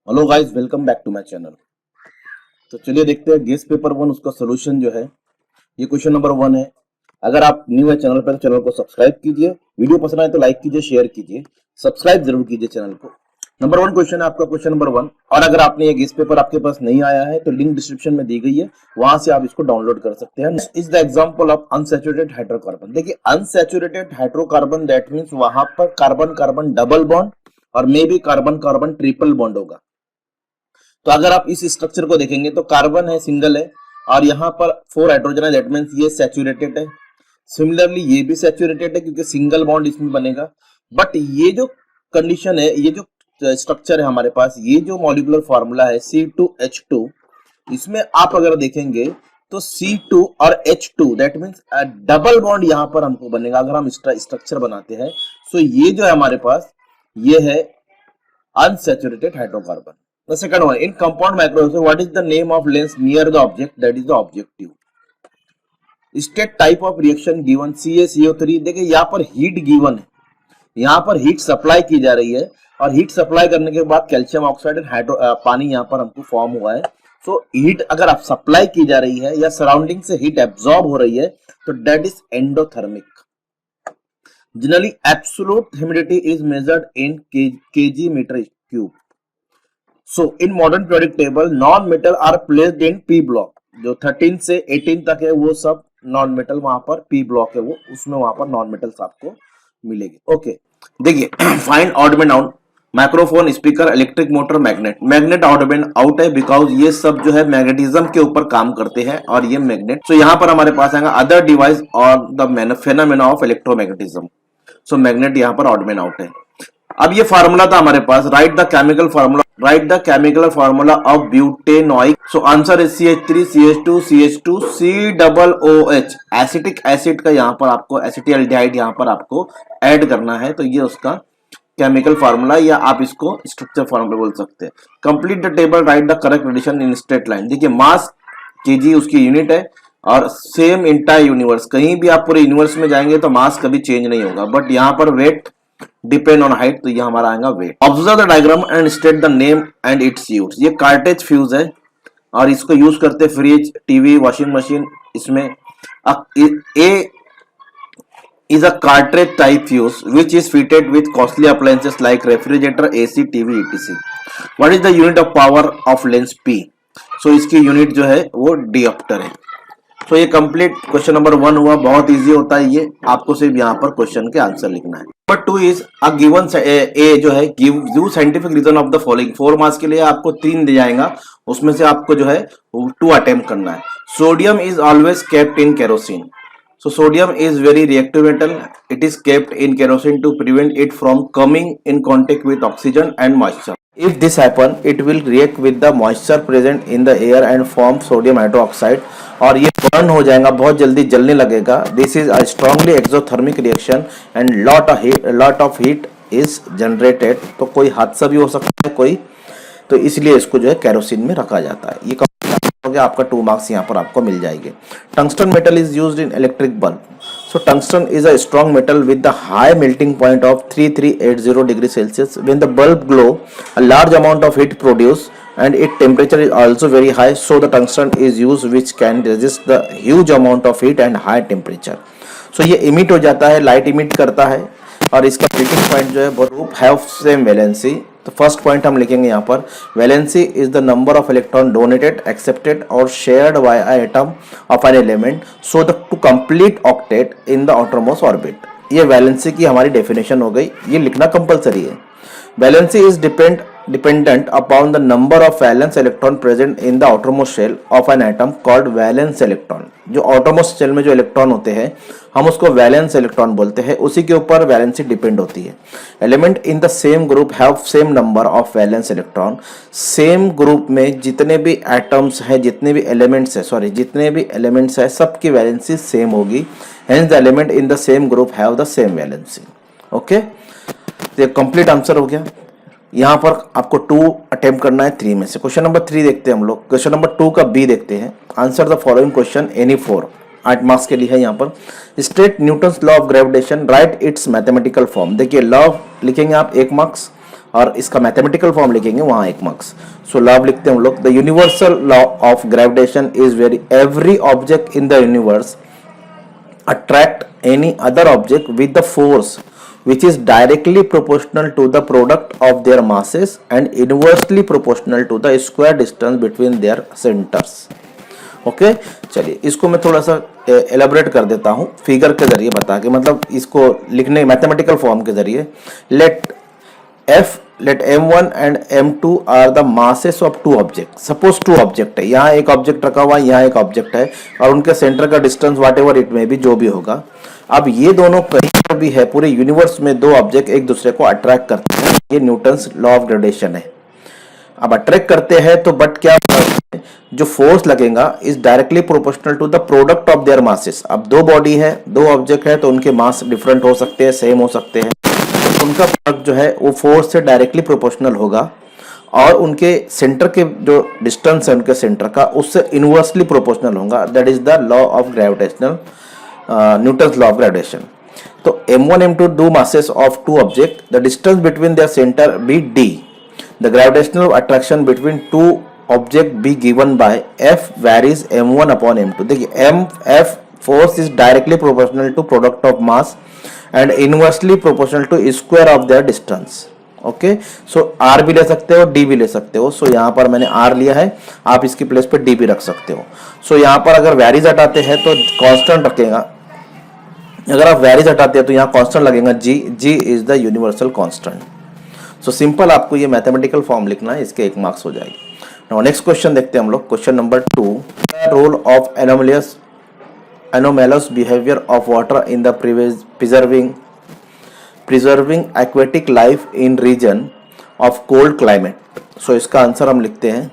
Hello guys, welcome back to my channel. तो चलिए देखते हैं गेस पेपर वन उसका सोल्यूशन जो है। ये क्वेश्चन नंबर वन है। अगर आप न्यू है चैनल पर तो चैनल को सब्सक्राइब कीजिए, वीडियो पसंद आए तो लाइक कीजिए, शेयर कीजिए, सब्सक्राइब जरूर कीजिए चैनल को। नंबर वन क्वेश्चन है आपका, क्वेश्चन नंबर वन। और अगर आपने ये गेस पेपर आपके पास नहीं आया है तो लिंक डिस्क्रिप्शन में दी गई है, वहां से आप इसको डाउनलोड कर सकते हैं। Is the example of unsaturated hydrocarbon. देखिए अनसैचुरेटेड हाइड्रोकार्बन दैट मींस वहां पर कार्बन कार्बन डबल बॉन्ड और may be carbon carbon triple bond होगा। तो अगर आप इस स्ट्रक्चर को देखेंगे तो कार्बन है, सिंगल है, और यहाँ पर 4 हाइड्रोजन है, दैट मींस ये सैचुरेटेड है। सिमिलरली ये भी सैचुरेटेड है क्योंकि सिंगल बॉन्ड इसमें बनेगा। बट ये जो कंडीशन है, ये जो स्ट्रक्चर है हमारे पास, ये जो मॉलिक्यूलर फार्मूला है C2H2, इसमें आप अगर देखेंगे तो C2 और H2 that means double bond यहाँ पर हमको बनेगा अगर हम स्ट्रक्चर बनाते हैं। सो ये जो है हमारे पास, ये है unsaturated hydrocarbon. The second one, in compound microscope, what is the name of lens near the object? That is the objective. State type of reaction given CaCO3. देखिए यहाँ पर हीट गिवन है, यहाँ पर हीट सप्लाई की जा रही है और हीट सप्लाई करने के बाद कैल्शियम ऑक्साइड एंड पानी यहाँ पर हमको फॉर्म हुआ है। सो हीट अगर आप सप्लाई की जा रही है या सराउंडिंग से हीट एब्जॉर्ब हो रही है तो that is endothermic. Generally, absolute humidity is measured in kg meter cube. So, in modern periodic table, non-metal are placed in P block. जो 13 से 18 तक है वो सब नॉन मेटल, वहां पर P ब्लॉक है वो, उसमें वहां पर नॉन मेटल्स आपको मिलेगी। ओके, देखिए find odd man out. Microphone, speaker, electric motor, magnet. Magnet odd man out है बिकॉज ये सब जो है मैग्नेटिज्म के ऊपर काम करते हैं और ये मैग्नेट। तो यहाँ पर हमारे पास आएगा अदर डिवाइस और the phenomena of electromagnetism. So magnet यहाँ पर ऑड मैन आउट है। अब ये फार्मूला था हमारे पास, right the chemical formula of butanoic. So answer is CH3 CH2 CH2 COOH। Acetic acid का यहाँ पर आपको एसिटिल्डिहाइड यहाँ पर आपको ऐड करना है, तो ये उसका केमिकल फार्मूला या आप इसको स्ट्रक्चर फार्मूला बोल सकते हैं। Complete the table, write the correct addition in straight line. देखिए मास केजी उसकी यूनिट है और सेम इंटायर यूनिवर्स, कहीं भी आप पूरे यूनिवर्स में जाएंगे तो मास कभी चेंज नहीं होगा, बट यहाँ पर वेट डिपेंड ऑन हाइट, तो ये हमारा आएगा weight. Observe the diagram and state the name and its use. ये कार्टेज फ्यूज है और इसको यूज करते फ्रिज, टीवी, वॉशिंग मशीन। इसमें ए is a cartridge type fuse which is fitted with costly appliances like refrigerator, AC, TV, etc. What is the unit of power of lens P? So इसकी unit जो है वो डियोप्टर है। तो ये complete question number one हुआ, बहुत easy होता है ये, आपको सिर्फ यहाँ पर क्वेश्चन के आंसर लिखना है। Number two is a given a जो है give scientific reason of the following. 4 marks के लिए आपको 3 दिया जाएगा, उसमें से आपको जो है 2 अटेम्प्ट करना है। Sodium is always kept in kerosene. So sodium is very reactive metal. It is kept in kerosene to prevent it from coming in contact with oxygen and moisture. If this happen, it will react with the moisture present in the air and form sodium hydroxide. और ये burn हो जाएगा, बहुत जल्दी जलने लगेगा। This is a strongly exothermic reaction and lot of heat is generated. तो कोई हादसा भी हो सकता है कोई, तो इसलिए इसको जो है केरोसिन में रखा जाता है। ये हो गया आपका 2 मार्क्स यहाँ पर आपको मिल जाएंगे। Tungsten metal is used in electric bulb. So tungsten is a strong metal with the high melting point of 3380 degree Celsius. When the bulb glow a large amount of heat produce and its temperature is also very high, so the tungsten is used which can resist the huge amount of heat and high temperature. So ये emit हो जाता है, light emit करता है और इसका melting point जो है ग्रुप हैव सेम वैलेंसी। तो फर्स्ट पॉइंट हम लिखेंगे यहाँ पर, valency is the number of electron donated, accepted और shared by a atom of an element so the to complete octet in the outermost orbit. ये valency की हमारी definition हो गई, ये लिखना कंपलसरी है। Valency is dependent upon the number of valence electron present in the outermost shell of an atom called valence electron। जो outermost shell में जो इलेक्ट्रॉन होते हैं हम उसको वैलेंस इलेक्ट्रॉन बोलते हैं, उसी के ऊपर वैलेंसी डिपेंड होती है। Element in the same group have same number of valence electron. Same group में जितने भी एटम्स हैं, जितने भी एलिमेंट्स है सबकी वैलेंसी सेम होगी, hence the element in the same group have the same valency. Okay, तो ये कंप्लीट आंसर हो गया। यहाँ पर आपको 2 अटेम्प्ट करना है 3 में से। क्वेश्चन नंबर 3 देखते हैं हम लोग। क्वेश्चन नंबर 2 का बी देखते हैं। Answer the following question any 4। 8 marks के लिए है यहाँ पर। State Newton's law of gravitation, right it's mathematical form. देखिए लॉ लिखेंगे आप 1 मार्क्स और इसका मैथमेटिकल फॉर्म लिखेंगे वहां 1 मार्क्स। सो लॉ लिखते हैं हम लोग, the universal law of gravitation is very every object in the universe attract any other object with the force which is directly proportional to the product of their masses and inversely proportional to the square distance between their centers। Okay चलिए इसको मैं थोड़ा सा elaborate कर देता हूं figure के जरिए बता के, मतलब इसको लिखने मैथमेटिकल फॉर्म के जरिए। let m1 and m2 are the masses of two objects। Suppose two object है, यहाँ एक ऑब्जेक्ट रखा हुआ है, यहाँ एक ऑब्जेक्ट है, और उनके सेंटर का डिस्टेंस वाट एवर इट में भी जो भी होगा। अब ये दोनों कहीं पर भी है पूरे यूनिवर्स में, दो ऑब्जेक्ट एक दूसरे को अट्रैक्ट करते हैं, ये न्यूटन्स लॉ ऑफ ग्रेविटेशन है। अब अट्रैक्ट करते हैं तो बट क्या जो फोर्स लगेगा is directly proportional to the product of their masses. अब दो बॉडी है, दो ऑब्जेक्ट है, तो उनके मास डिफरेंट हो सकते हैं, सेम हो सकते हैं, उनका प्रोडक्ट जो है वो फोर्स से डायरेक्टली प्रोपोर्शनल होगा, और उनके सेंटर के जो डिस्टेंस है उनके सेंटर का उससे इनवर्सली प्रोपोर्शनल होगा। That is the law of gravitational, Newton's law of gravitation. तो m1 m2 दो masses of two objects, the distance between their center be d, the gravitational attraction between two objects be given by F varies m1 upon m2। देखिए F force is directly proportional to product of mass and inversely proportional to square of their distance। Okay so R भी ले सकते हो, D भी ले सकते हो। सो यहाँ पर मैंने R लिया है, आप इसकी प्लेस पे D भी रख सकते हो। सो यहाँ पर अगर वैरीज हटाते हैं तो कांस्टेंट रखेगा, अगर आप वैरीज हटाते हैं तो यहाँ कांस्टेंट लगेगा G is the universal constant. So simple आपको ये मैथमेटिकल फॉर्म लिखना है, इसके 1 मार्क्स हो जाएगी। नाउ नेक्स्ट क्वेश्चन देखते हैं हम लोग, question number 2, role of anomalous behavior of water in the preserving aquatic life in region of cold climate। so इसका आंसर हम लिखते हैं,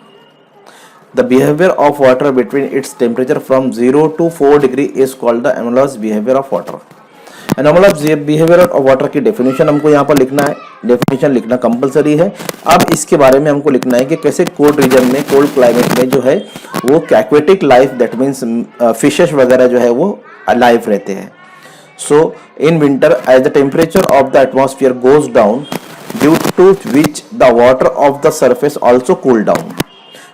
the behavior of water between its temperature from 0 to 4 degree is called the anomalous behavior of water। anomalous behavior of water की definition हमको यहाँ पर लिखना है, डेफिनेशन लिखना कंपलसरी है। अब इसके बारे में हमको लिखना है कि कैसे कोल्ड रीजन में, कोल्ड क्लाइमेट में जो है वो aquatic life, that means fishes वगैरह जो है वो लाइफ रहते हैं। So in winter as the temperature of the atmosphere goes down due to which the water of the surface also cool down।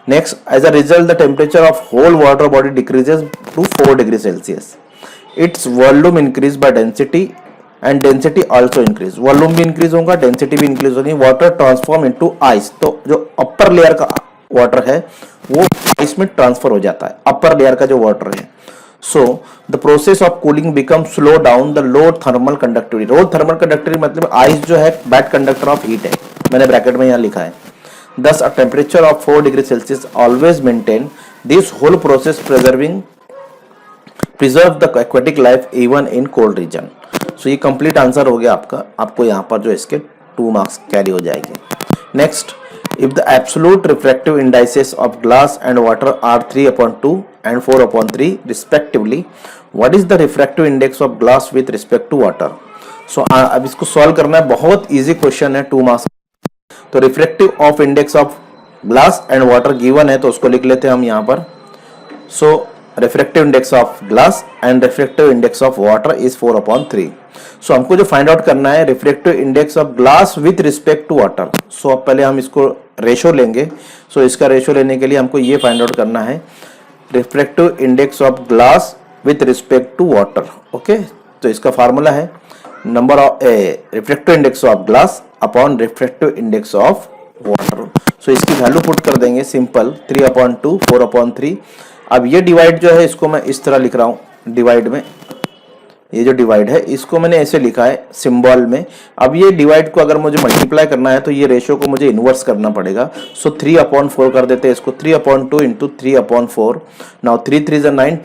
next as a result the temperature of whole water body decreases to 4 degree Celsius। its volume increase by density and density also increase। Volume भी increase होगा, density भी increase होगी। Water transform into ice, तो जो upper layer का water है वो ice में ट्रांसफर हो जाता है, अपर लेयर का जो वाटर है। So the process of cooling become slow down the low thermal conductivity. Low thermal conductivity मतलब आइस जो है बैड कंडक्टर ऑफ हीट है, मैंने ब्रैकेट में यहाँ लिखा है। thus a temperature of 4 degree Celsius always maintain this whole process preserve the aquatic life even in cold region। सो ये कंप्लीट आंसर हो गया आपका, आपको यहाँ पर जो इसके 2 मार्क्स कैरी हो जाएंगे। Next, if the absolute refractive indices of glass and water are 3/2 and 4/3 respectively, what is the refractive index of glass with respect to water. So अब इसको सॉल्व करना है, बहुत इजी क्वेश्चन है, 2 मार्क्स। तो refractive of index of glass and water given है, तो उसको लिख लेते हैं हम यहाँ पर। So refractive index of glass and refractive index of water is 4/3। So हमको जो फाइंड आउट करना है refractive index of glass with respect to water. So अब पहले हम इसको रेशो लेंगे। सो इसका रेशो लेने के लिए हमको ये फाइंड आउट करना है refractive index of glass with respect to water. Okay, तो इसका फार्मूला है number of refractive index of glass upon refractive index of water. So इसकी वैल्यू पुट कर देंगे सिंपल, 3/2 4/3। अब ये डिवाइड जो है इसको मैं इस तरह लिख रहा हूं, डिवाइड में ये जो डिवाइड है इसको मैंने ऐसे लिखा है सिंबल में। अब ये डिवाइड को अगर मुझे मल्टीप्लाई करना है तो ये रेशियो को मुझे इन्वर्स करना पड़ेगा। सो 3/4 कर देते हैं इसको, 3/2 into 3/4। Now 3 3 = 9,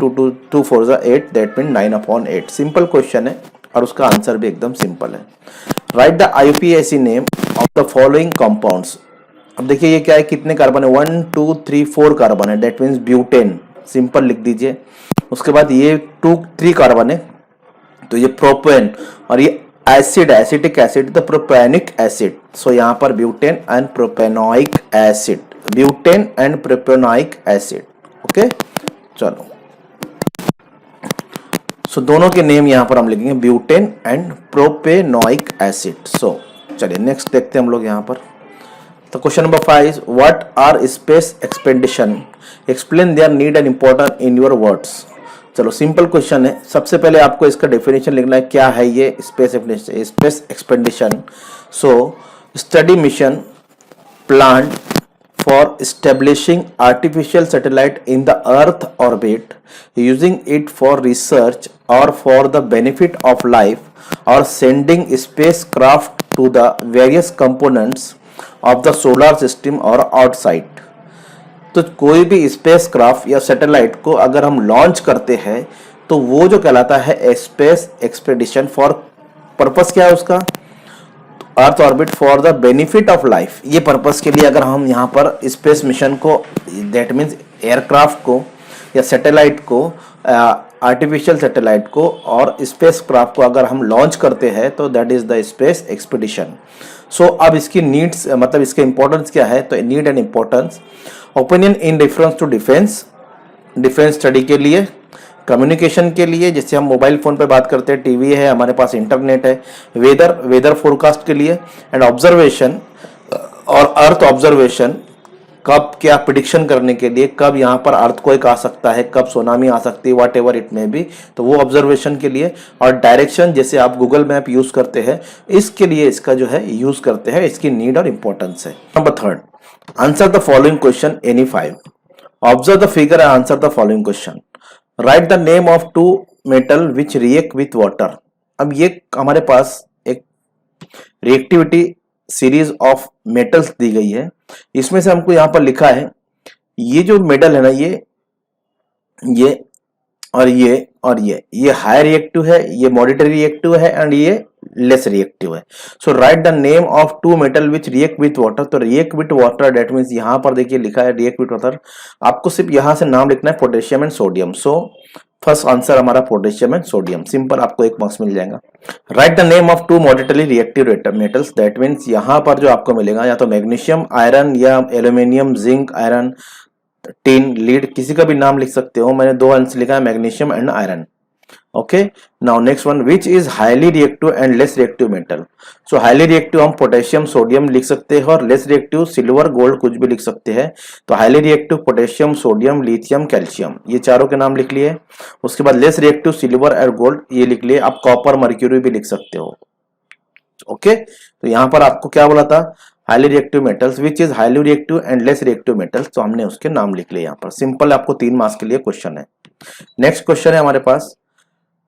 2 4 = 8, that mean 9/8। Simple question है और उसका आंसर भी एकदम सिंपल है। Right the IUPAC name of the following compounds. अब देखिए ये क्या है, कितने कार्बन है, 1 2 3 4 कार्बन है, दैट मीन्स ब्यूटेन, सिंपल लिख दीजिए। उसके बाद ये 3 कार्बन है तो ये प्रोपेन, और ये acid, acetic acid the propanic acid. So यहाँ पर butane and propanoic acid, butane and propanoic acid. Okay चलो, सो दोनों के नेम यहाँ पर हम लिखेंगे butane and propanoic acid. So चलिए नेक्स्ट देखते हैं हम लोग यहाँ पर। तो question number 5 is what are space expedition, explain their need and important in your words. चलो सिंपल क्वेश्चन है, सबसे पहले आपको इसका डेफिनेशन लिखना है, क्या है ये space expedition. So study mission planned for establishing artificial satellite in the earth orbit, using it for research or for the benefit of life, or sending spacecraft to the various components of the solar system or outside। तो कोई भी space craft या satellite को अगर हम launch करते हैं तो वो जो कहलाता है स्पेस एक्सपेडिशन। फॉर पर्पस क्या है उसका, earth orbit for the benefit of life, ये पर्पस के लिए अगर हम यहाँ पर स्पेस मिशन को, दैट मीन्स एयरक्राफ्ट को या सैटेलाइट को, आर्टिफिशियल सैटेलाइट को और स्पेस क्राफ्ट को अगर हम लॉन्च करते हैं तो that is the space expedition. So अब इसकी नीड्स, मतलब इसके इंपॉर्टेंस क्या है, तो need and importance, opinion in reference to defence study के लिए, कम्युनिकेशन के लिए, जैसे हम मोबाइल फोन पे बात करते हैं, टीवी है, हमारे पास इंटरनेट है, वेदर फोरकास्ट के लिए, एंड ऑब्जर्वेशन और अर्थ ऑब्जर्वेशन, कब क्या प्रिडिक्शन करने के लिए, कब यहाँ पर अर्थक्वेक आ सकता है, कब सुनामी आ सकती है, what ever it may be, तो वो ऑब्जर्वेशन के लिए, और डायरेक्शन जैसे आप गूगल मैप यूज करते हैं इसके लिए इसका जो है यूज करते हैं, इसकी नीड और इंपॉर्टेंस है। Number 3, answer the following question any 5, observe the figure and answer the following question, right the name of 2 metal which react with water. अब ये हमारे पास एक रिएक्टिविटी सीरीज ऑफ मेटल्स दी गई है, इसमें से हमको यहां पर लिखा है ये जो मेटल है ना, ये और ये हाई रिएक्टिव है, ये मॉडरेट रिएक्टिव है एंड ये लेस रिएक्टिव है। So write the name of 2 metal which react with water. तो react with water that means यहां पर देखिए लिखा है रिएक्ट विथ वाटर, आपको सिर्फ यहां से नाम लिखना है potassium and sodium. So first answer हमारा पोटेशियम एंड सोडियम, सिंपल, आपको 1 मार्क्स मिल जाएगा। Right the name of 2 moderately reactive metals, that means यहां पर जो आपको मिलेगा या तो मैग्नीशियम आयरन या aluminium zinc iron tin lead, किसी का भी नाम लिख सकते हो। मैंने 2 आंसर लिखा है magnesium and iron. Okay, now next one, which is highly reactive and less reactive metal. So highly reactive हम पोटेशियम सोडियम लिख सकते हैं और लेस रिएक्टिव सिल्वर गोल्ड कुछ भी लिख सकते हैं। तो highly reactive potassium sodium lithium calcium, ये चारों के नाम लिख लिए। उसके बाद लेस रिएक्टिव सिल्वर और गोल्ड ये लिख लिए। आप कॉपर मर्क्यूरी भी लिख सकते हो। ओके, तो यहां पर आपको क्या बोला था, highly reactive metals, which is highly reactive and less reactive metals, तो हमने उसके नाम लिख लिए यहाँ पर। सिंपल, आपको 3 मार्क्स के लिए क्वेश्चन है। नेक्स्ट क्वेश्चन है हमारे पास,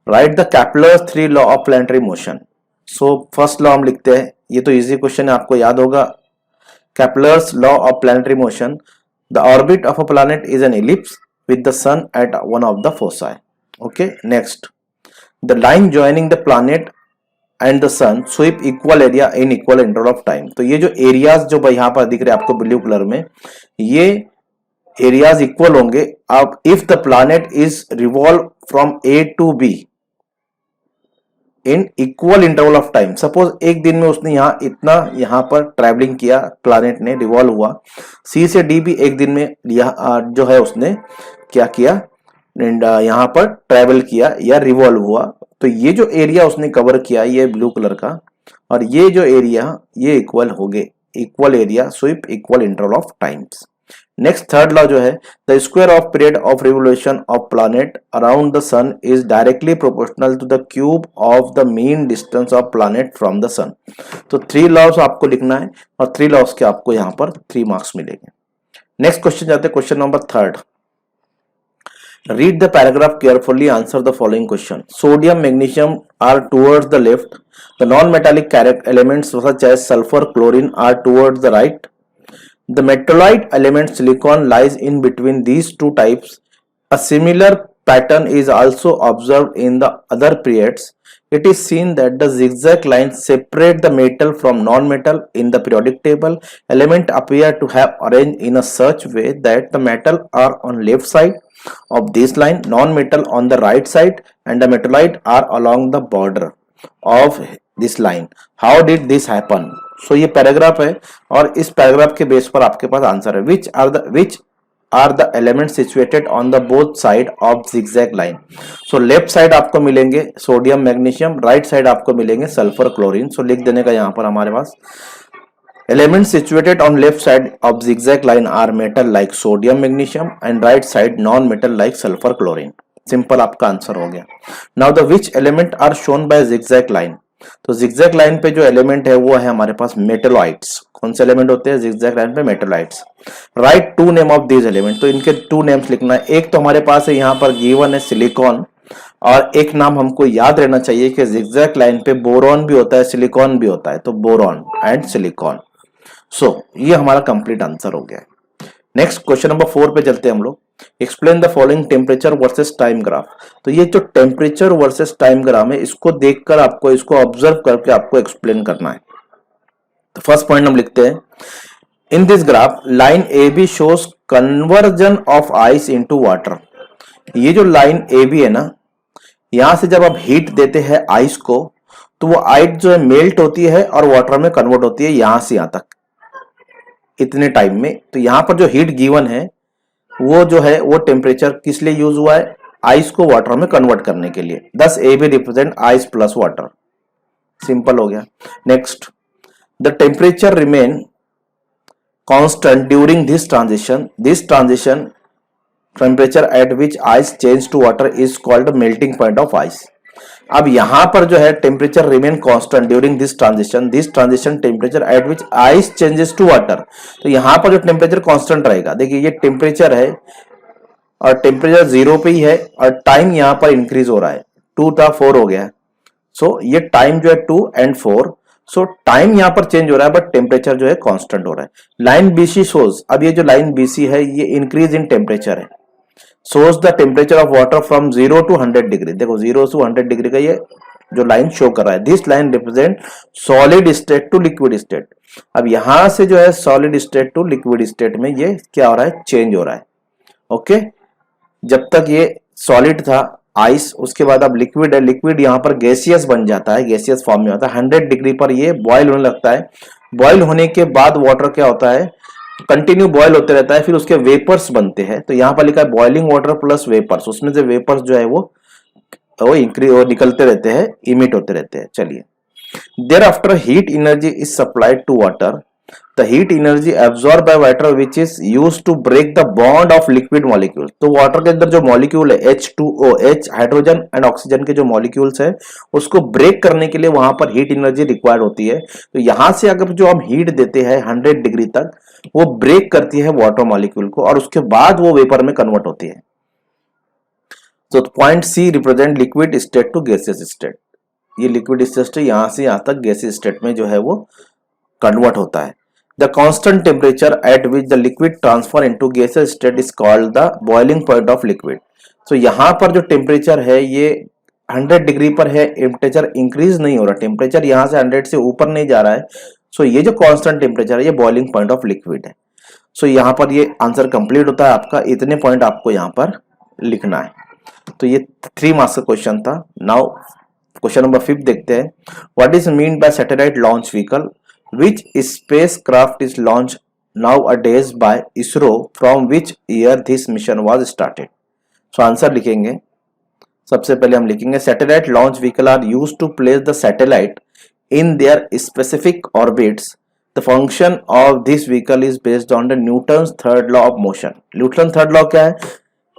right the Kepler's 3 law of planetary motion. So first law हम लिखते हैं, ये तो इजी क्वेश्चन है, आपको याद होगा। Kepler's law of planetary motion, the orbit of a planet is an ellipse with the sun at one of the foci. Okay, next, the line joining the planet and the sun sweep equal area in equal interval of time. तो ये जो areas जो यहाँ पर दिख रहे हैं आपको ब्लू कलर में, ये एरियाज इक्वल होंगे अब if the planet is revolve from A to B in equal interval of time. Suppose एक दिन में उसने यहाँ पर ट्रैवलिंग किया, प्लैनेट ने रिवॉल्व हुआ, सी से डी भी एक दिन में जो है उसने क्या किया, यहाँ पर ट्रैवल किया या रिवॉल्व हुआ। तो ये जो एरिया उसने कवर किया ये ब्लू कलर का, और ये जो एरिया ये इक्वल हो गए, equal area sweep equal interval of times. Next third law जो है, the square of period of revolution of planet around the sun is directly proportional to the cube of the mean distance of planet from the sun. तो 3 laws आपको लिखना है और 3 laws के आपको यहाँ पर 3 मार्क्स मिलेंगे। नेक्स्ट क्वेश्चन जाते हैं, question number 3। Read the paragraph carefully, answer the following question. Sodium, magnesium are towards the left. The non-metallic elements such as sulfur, chlorine are towards the right. The metalloid element silicon lies in between these 2 types. A similar pattern is also observed in the other periods. It is seen that the zigzag lines separate the metal from non-metal in the periodic table. Elements appear to have arranged in a such way that the metal are on left side of this line, non-metal on the right side, and the metalloid are along the border of this line. How did this happen? So ये paragraph है और इस paragraph के base पर आपके पास answer है। Which are the elements situated on the both side of zigzag line? So left side आपको मिलेंगे सोडियम मैग्नीशियम, राइट साइड आपको मिलेंगे सल्फर क्लोरीन। सो लिख देने का यहाँ पर हमारे पास Elements situated on left side of zigzag line are metal like sodium, magnesium and right side non-metal like sulfur, chlorine. Simple आपका आंसर हो गया. Now the which element are shown by zigzag line. तो zigzag line पे जो element है वो है हमारे पास मेटेलॉइड्स. कौन से एलिमेंट होते हैं जिगजैग लाइन पे? Metalloids. Right to name of these element. तो इनके टू नेम्स लिखना है. एक तो हमारे पास है यहाँ पर गिवन है सिलिकॉन, और एक नाम हमको याद रहना चाहिए कि जिगजैग लाइन पे बोरॉन भी होता है, सिलिकॉन भी होता है. तो बोरॉन एंड सिलिकॉन. सो ये हमारा कंप्लीट आंसर हो गया. नेक्स्ट क्वेश्चन नंबर 4 पे चलते हैं हम लोग. Explain the following temperature versus time graph. तो ये जो टेम्परेचर वर्सेस टाइम ग्राफ है इसको देखकर आपको इसको ऑब्जर्व करके आपको एक्सप्लेन करना है. तो फर्स्ट पॉइंट हम लिखते हैं. In this graph line A B shows conversion of ice into water. ये जो लाइन ए बी है ना, यहां से जब आप हीट देते हैं आइस को तो वो आइस जो है मेल्ट होती है और वाटर में कन्वर्ट होती है यहां से यहां तक इतने टाइम में. तो यहां पर जो हीट गिवन है वो जो है वो टेम्परेचर किस लिए यूज हुआ है? आइस को वाटर में कन्वर्ट करने के लिए. This A B represent ice plus water. Simple हो गया. Next, the temperature remain constant during this transition. This transition temperature at which ice change to water is called melting point of ice. अब यहां पर जो है temperature remain constant during this transition temperature at which ice changes to water. तो यहां पर जो temperature constant रहेगा. देखिए ये टेम्परेचर है और टेम्परेचर 0 पे ही है और टाइम यहां पर इंक्रीज हो रहा है. 2 था 4 हो गया. सो ये टाइम जो है 2 and 4. सो टाइम यहां पर चेंज हो रहा है बट टेम्परेचर जो है कांस्टेंट हो रहा है. Line BC shows. अब ये जो लाइन बीसी है ये इंक्रीज इन टेम्परेचर है. shows the temperature of water from 0 to 100 degree. देखो 0 से 100 डिग्री का ये जो लाइन शो कर रहा है. This line represent solid state to liquid state. अब यहां से जो है solid state to liquid state में ये क्या हो रहा है? चेंज हो रहा है. ओके, जब तक ये सॉलिड था आइस, उसके बाद अब लिक्विड है. लिक्विड यहां पर गैसियस बन जाता है, गैसियस फॉर्म में होता है. 100 डिग्री पर ये बॉयल होने लगता है. बॉयल होने के बाद वाटर क्या होता है? कंटिन्यू बॉयल होते रहता है. फिर उसके वेपर्स बनते हैं. तो यहां पर लिखा है बॉइलिंग वाटर प्लस वेपर्स. उसमें से वेपर्स जो है वो निकलते रहते हैं, इमिट होते रहते हैं. चलिए, thereafter heat energy is supplied to water. The heat energy absorb by water which is used to break the bond of liquid molecule. तो वाटर के अंदर जो मॉलिक्यूल है H2O, H hydrogen and oxygen के जो molecules है उसको break करने के लिए वहां पर हीट एनर्जी रिक्वायर्ड होती है. तो यहां से अगर जो हम हीट देते हैं 100 डिग्री तक, वो ब्रेक करती है वाटर मॉलिक्यूल को और उसके बाद वो वेपर में कन्वर्ट होती है. तो point C represent liquid state to gaseous state. ये लिक्विड स्टेट यहां से यहां तक गैसियस स्टेट में जो है वो कन्वर्ट होता है. The constant temperature at which the liquid transfer into gaseous state is called the boiling point of liquid. तो यहां पर जो टेम्परेचर है ये 100 डिग्री पर है. टेम्परेचर इंक्रीज नहीं हो रहा. टेम्परेचर यहां से 100 से ऊपर नहीं जा रहा है. सो ये जो कांस्टेंट टेम्परेचर है ये बॉइलिंग पॉइंट ऑफ लिक्विड है. सो यहाँ पर ये आंसर कंप्लीट होता है आपका. इतने पॉइंट आपको यहाँ पर लिखना है. तो ये 3 मार्क्स का क्वेश्चन था. नाउ क्वेश्चन नंबर 5 देखते हैं. What is mean by satellite launch vehicle? Which spacecraft is launch nowadays by ISRO? From which year this mission was started? So answer लिखेंगे. सबसे पहले हम लिखेंगे satellite launch vehicle are used to place the satellite in their specific orbits. The function of this vehicle is based on the Newton's third law of motion. Newton's third law क्या है?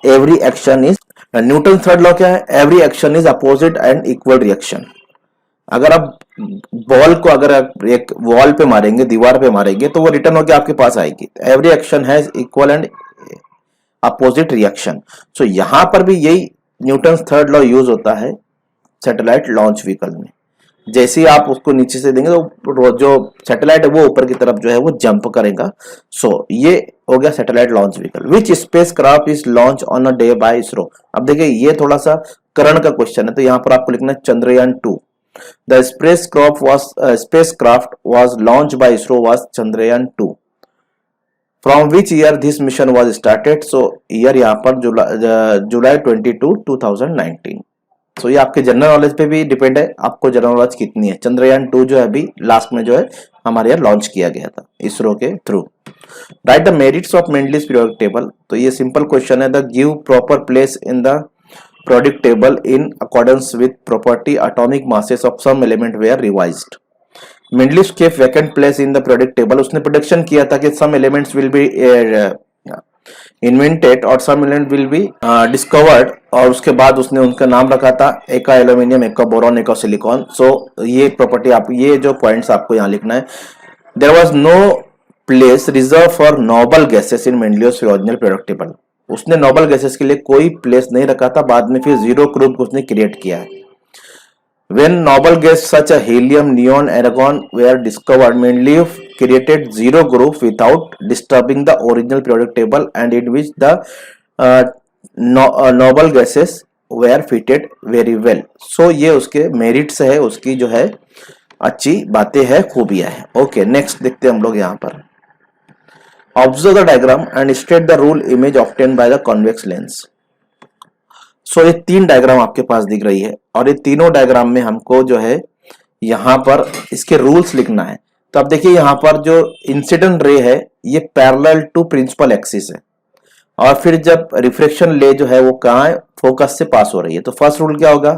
Every action is Newton's third law क्या है? Every action is opposite and equal reaction. अगर आप ball को अगर आप एक वॉल पे मारेंगे, दीवार पे मारेंगे, तो वो रिटर्न होकर आपके पास आएगी. Every action has equal and opposite reaction. So यहां पर भी यही न्यूटन्स थर्ड लॉ यूज होता है सैटेलाइट लॉन्च व्हीकल में. जैसे ही आप उसको नीचे से देंगे तो जो सैटेलाइट है वो ऊपर की तरफ जो है वो जंप करेगा. सो ये हो गया satellite launch vehicle. Which spacecraft is launch on a day by ISRO? अब देखिए ये थोड़ा सा करंट का क्वेश्चन है, तो यहाँ पर आपको लिखना है Chandrayaan 2. The spacecraft was launched by ISRO was Chandrayaan 2. From which year this mission was started? So year यहाँ पर जुलाई 22, 2019. सो ये आपके जनरल नॉलेज पे भी डिपेंड है, आपको जनरल नॉलेज कितनी है. चंद्रयान 2 जो है अभी लास्ट में जो है हमारे यहाँ लॉन्च किया गया था इसरो के through. Right the merits of Mendeleev's periodic table. तो ये सिंपल क्वेश्चन है. The give proper place in the periodic table in accordance with property atomic masses of some element were revised. Mendeleev kept vacant place in the product table, उसने prediction किया था कि some elements will be invented और some element will be discovered, और उसके बाद उसने उनका नाम रखा था, एक का एल्यूमिनियम, एक का बोरॉन, एक का सिलिकॉन। सो ये प्रॉपर्टी आप, ये जो पॉइंट्स आपको यहाँ लिखना है। There was no place reserve for noble gases in Mendeleev's original product table, उसने नोबल गैसेस के लिए कोई प्लेस नहीं रखा था, बाद में फिर जीरो ग्रुप उसने क्रिएट किया है। When noble gas such as helium, neon, argon were discovered, Mendeleev created zero group without disturbing the original periodic table and in which the noble gases were fitted very well. So ये उसके merits है, उसकी जो है अच्छी बातें हैं, खूबियां हैं। ओके, नेक्स्ट देखते हैं हम लोग यहाँ पर। Observe the diagram and state the rule image obtain by the convex lens. So ये तीन डायग्राम आपके पास दिख रही है और ये तीनों डायग्राम में हमको जो है यहाँ पर इसके रूल्स लिखना है। तो अब देखिए यहाँ पर जो इंसिडेंट रे है ये पैरेलल टू प्रिंसिपल एक्सिस है, और फिर जब रिफ्लेक्शन ले जो है वो कहाँ है, फोकस से पास हो रही है। तो फर्स्ट रूल क्या होगा,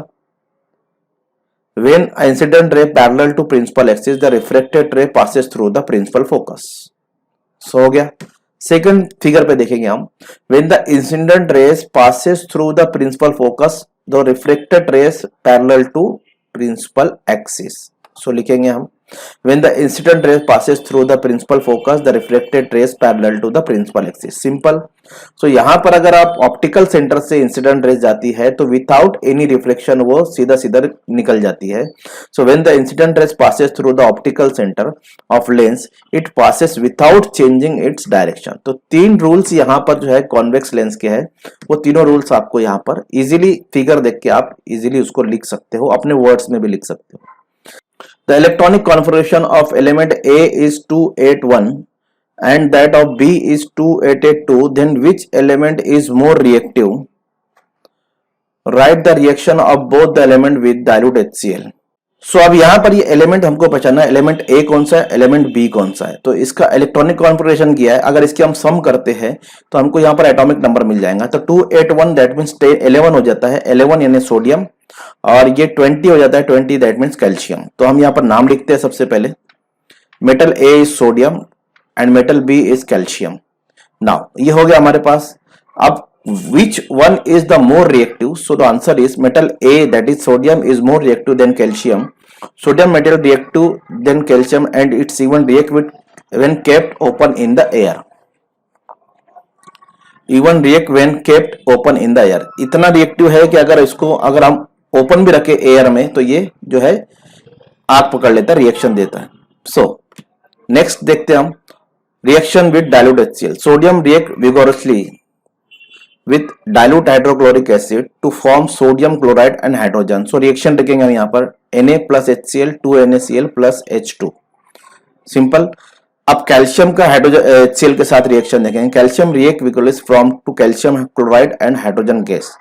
when incident ray parallel to principal axis the reflected ray passes through the principal focus. So हो गया। सेकंड फिगर पे देखेंगे हम, when the incident rays passes through the principal focus the reflected rays parallel to principal axis। सो लिखेंगे हम, when the incident rays passes through the principal focus the reflected rays parallel to the principal axis। Simple. So यहां पर अगर आप optical centre से incident rays जाती है तो विदाउट एनी रिफ्लेक्शन वो सीधा सीधा निकल जाती है। So when the incident raise passes through the optical centre of lens it passes without changing its direction. तो तीन रूल्स यहाँ पर जो है कॉन्वेक्स लेंस के है, वो तीनों रूल्स आपको यहाँ पर इजीली फिगर देख के आप इजीली उसको लिख सकते हो, अपने वर्ड्स में भी लिख सकते हो। The electronic configuration of element A is 281 and that of B is 2882, then which element is more reactive? Write the reaction of both the element with dilute HCl। सो अब यहाँ पर ये एलिमेंट हमको पहचानना है, एलिमेंट ए कौन सा है, एलिमेंट बी कौन सा है। तो इसका इलेक्ट्रॉनिक कॉन्फ़िगरेशन किया है, अगर इसके हम सम करते हैं तो हमको यहाँ पर एटॉमिक नंबर मिल जाएगा। तो 281 दैट मीन्स 11 हो जाता है, 11 यानी सोडियम, और ये 20 हो जाता है, 20 दैट मीन्स कैल्शियम। तो हम यहाँ पर नाम लिखते हैं सबसे पहले, metal A is sodium and metal B is calcium. Now ये हो गया हमारे पास। अब which one is the more reactive? So the answer is metal A, that is sodium, is more reactive than calcium. Sodium metal reactive than calcium and it's even react with when kept open in the air. Even react when kept open in the air. इतना reactive है कि अगर इसको अगर हम open भी रखे air में तो ये जो है आग पकड़ लेता है, रिएक्शन देता है। सो नेक्स्ट देखते हैं हम, reaction with dilute HCl। Sodium react vigorously with dilute hydrochloric acid to form sodium chloride and hydrogen। so reaction देखेंगे हम यहाँ पर Na plus HCl 2NaCl plus H2। Simple. अब कैल्शियम का हाइड्रोजन HCl के साथ रिएक्शन देखेंगे, कैल्शियम रिएक्ट विकोलिस from to calcium chloride and hydrogen gas.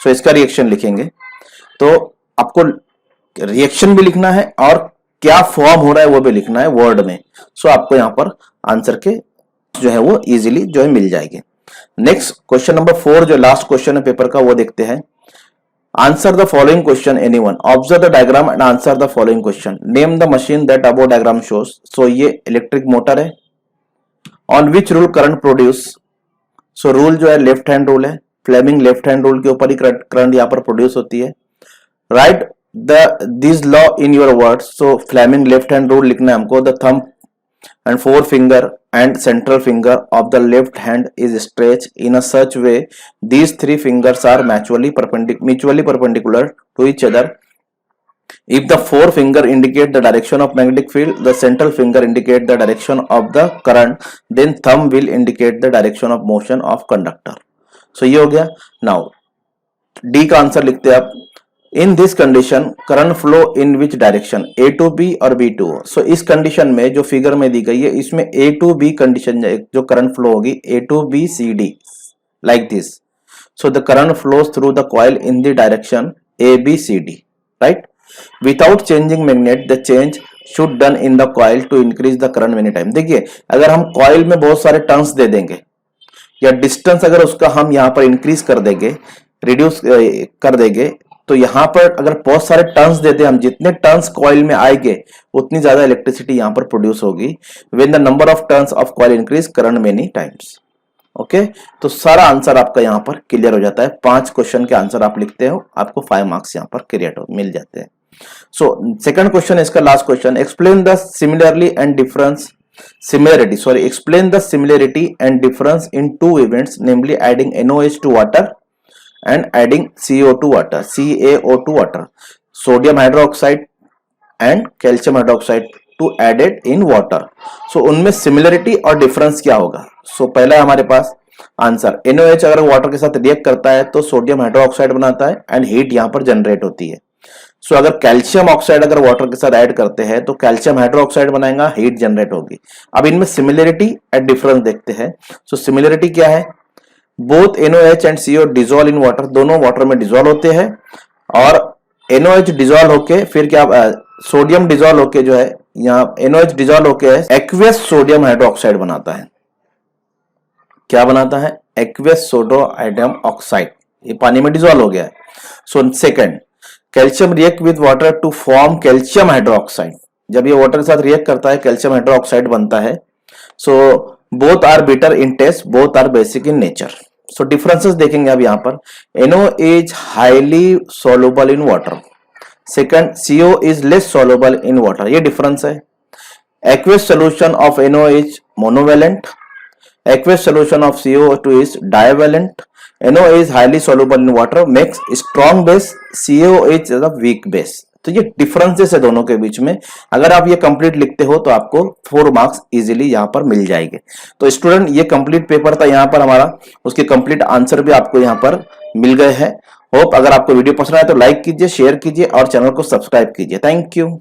So इसका रिएक्शन लिखेंगे। तो आपको रिएक्शन भी लिखना है और क्या फॉर्म हो रहा है वो भी लिखना है वर्ड में। सो आपको यहाँ पर आंसर के जो है वो इजीली जो है मिल जाएगी। नेक्स्ट क्वेश्चन नंबर 4 जो लास्ट क्वेश्चन है पेपर का वो देखते हैं। Answer the following question anyone, observe the diagram and answer the following question, name the machine that above diagram shows. So ये इलेक्ट्रिक मोटर है। On which rule current produce. So rule जो है left hand rule है, Fleming left hand rule के ऊपर ही current यहाँ पर प्रोड्यूस होती है। Write this law in your words. So Fleming left hand rule लिखना है हमको, the thumb and forefinger and central finger of the left hand is stretched in a such way these three fingers are mutually perpendicular to each other. If the forefinger indicate the direction of magnetic field, the central finger indicate the direction of the current, then thumb will indicate the direction of motion of conductor। so ये हो गया। now D का answer लिखते हैं आप, in this condition current flow in which direction, A to B और B to O। सो इस condition में जो फिगर में दी गई है इसमें A to B कंडीशन जो करंट फ्लो होगी A to B C D like this. So the current flows through the coil in the direction A B C D, right. Without changing magnet the change should done in the coil to increase the current many time. देखिए अगर हम coil में बहुत सारे turns दे देंगे या distance अगर उसका हम यहाँ पर इंक्रीज कर देंगे, रिड्यूस कर देंगे, तो यहां पर अगर बहुत सारे टर्न्स देते हैं हम, जितने टर्न्स कॉइल में आएंगे उतनी ज्यादा इलेक्ट्रिसिटी यहां पर प्रोड्यूस होगी। When the number of turns of coil increase current many times. Okay, तो सारा आंसर आपका यहां पर क्लियर हो जाता है। 5 क्वेश्चन के आंसर आप लिखते हो, आपको 5 मार्क्स यहां पर क्रिएट मिल जाते हैं। सो सेकंड क्वेश्चन, इसका last question, explain the similarity and difference explain the similarity and difference in two events, namely adding NaOH to water and adding CaO2 water, sodium hydroxide and calcium hydroxide to added in water। so उनमें similarity और difference क्या होगा? पहला हमारे पास answer, NaOH अगर water के साथ react करता है तो सोडियम हाइड्रोक्साइड बनाता है एंड हीट यहां पर जनरेट होती है। अगर कैल्शियम ऑक्साइड अगर वाटर के साथ ऐड करते हैं तो कैल्शियम हाइड्रोक्साइड बनाएगा, हीट जनरेट होगी। अब इनमें सिमिलरिटी एंड डिफरेंस देखते हैं। सिमिलरिटी क्या है? Both NaOH and CO dissolve in water, दोनों वाटर में डिजोल्व होते हैं और NaOH डिजोल्व होके फिर क्या, सोडियम डिजोल्व होके जो है यहाँ NaOH डिजोल्व होके एक्वियस सोडियम हाइड्रोक्साइड बनाता है। क्या बनाता है? एक्वियस सोडियम ऑक्साइड, ये पानी में डिजोल्व हो गया है। Second, calcium react with water to form calcium hydroxide, जब ये वाटर के साथ रिएक्ट करता है कैल्शियम हाइड्रोक्साइड बनता है। Both are bitter in taste, both are basic in nature. Differences देखेंगे अब यहाँ पर, NO is highly soluble in water, second CO is less soluble in water, ये डिफरेंस है। Aqueous solution of NO is monovalent, aqueous solution of CO2 is divalent, NO is highly soluble in water, makes strong base, CO is the weak base। तो ये differences है दोनों के बीच में। अगर आप ये कंप्लीट लिखते हो तो आपको 4 मार्क्स इजीली यहाँ पर मिल जाएंगे। तो स्टूडेंट, ये कंप्लीट पेपर था यहाँ पर हमारा, उसके कंप्लीट आंसर भी आपको यहाँ पर मिल गए हैं। होप अगर आपको वीडियो पसंद आए तो लाइक कीजिए, शेयर कीजिए और चैनल को सब्सक्राइब कीजिए। Thank you.